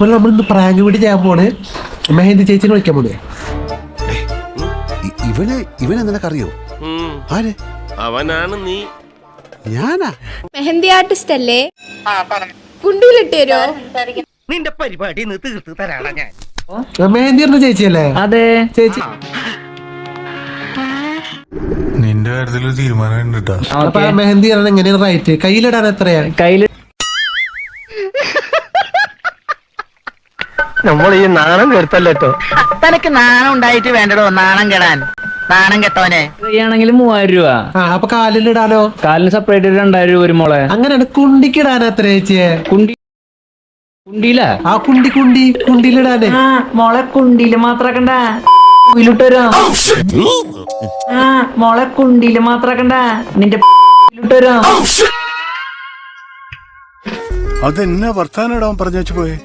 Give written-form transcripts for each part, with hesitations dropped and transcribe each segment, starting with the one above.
ഇപ്പോൾ നമ്മളിന്ന് പ്രാങ്ക് വീട് ചെയ്യാൻ പോണ്. മെഹന്തി ചേച്ചിനെ വിളിക്കാൻ പോണേ. ഇവനെ നിനക്കറിയോ? ആര്? അവനാണ് നീ. ഞാനാ? മെഹന്തി ആർട്ടിസ്റ്റ് അല്ലേ? കുണ്ടിയിലിട്ട് തരുമോ? നിന്റെ പരിപാടി തീർത്ത് തരാടാ ഞാൻ. മെഹന്തി പറഞ്ഞ ചേച്ചിയല്ലേ? അതെ ചേച്ചി. നിന്റെ കാര്യത്തിൽ ഒരു തീരുമാനം ഉണ്ട്. അപ്പൊ മെഹന്തി പറഞ്ഞ എങ്ങനെയാണ് റൈറ്റ്? കയ്യിലിടാൻ എത്രയാ? കയ്യില് നമ്മൾ ഈ നാണം കേട്ടല്ലോ. തനക്ക് നാണം ഉണ്ടായിട്ട് വേണ്ടടോ നാണം കെടാൻ. നാണം കെട്ടോനെ ആണെങ്കിൽ 3000 രൂപ. അപ്പൊ കാലിലിടാനോ? കാലിന് സെപ്പറേറ്റ് 2000 രൂപ വരും മോളെ. അങ്ങനെയാണ്. കുണ്ടിക്കിടാൻ എത്ര ചേച്ചിയെ? കുണ്ടിയില കുണ്ടിയിലിടാനേ. മോളെ കുണ്ടിയില് മാത്രാക്കണ്ട, ഇട്ടരാ. മോളെ കുണ്ടിയില് മാത്രാക്കണ്ട, നിന്റെ ഇട്ടരാ. അതെന്നാ വർത്താനം പറഞ്ഞു വെച്ചു പോയെ?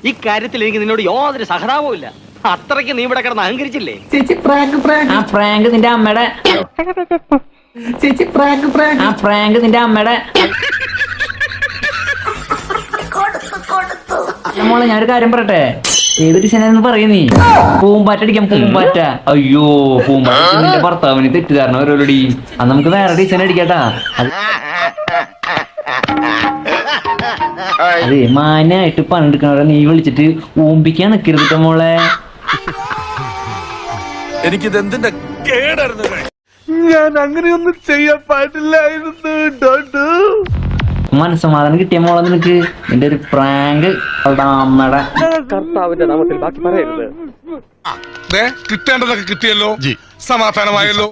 ഇക്കാര്യത്തിൽ എനിക്ക് നിന്നോട് യാതൊരു സഹതാപവും ഇല്ല. അത്രയ്ക്ക് നീ ഇവിടെ കിടന്ന് അഹങ്കരിച്ചില്ലേ? ചേച്ചി പ്രാങ്ക് നിന്റെ അമ്മയുടെ. ചേച്ചി പ്രാങ്ക് നിന്റെ അമ്മയുടെ. മോളെ ഞാനൊരു കാര്യം പറയട്ടെ. ഏത് ഡിസൈനെന്ന് പറയും നീ? പൂമ്പാറ്റടിക്കാം, പൂമ്പാറ്റ. അയ്യോ, പൂമ്പാറ്റ നിന്റെ ഭർത്താവിന് തെറ്റിദ്ധാരണ ഓരോടി. അത് നമുക്ക് വേറെ ഡിസൈൻ അടിക്കാട്ടാ. അതെ, മാനായിട്ട് പണിയെടുക്കണവരെ നീ വിളിച്ചിട്ട് ഊമ്പിക്കാൻ നിക്കരുതിട്ട മോളെ. എനിക്കിത് എന്തിന്റെ കേടായിരുന്നു? ഞാൻ അങ്ങനെയൊന്നും ചെയ്യാൻ പാടില്ലായിരുന്നു. മനസ്സമാധാനം കിട്ടിയ മോളെ നിനക്ക്. നിന്റെ ഒരു പ്രാങ്ക് അമ്മയുടെ. കർത്താവിന്റെ നാമത്തിൽ ബാക്കി പറയരുത്. കിട്ടേണ്ടതൊക്കെ കിട്ടിയല്ലോ, സമാധാനമായല്ലോ.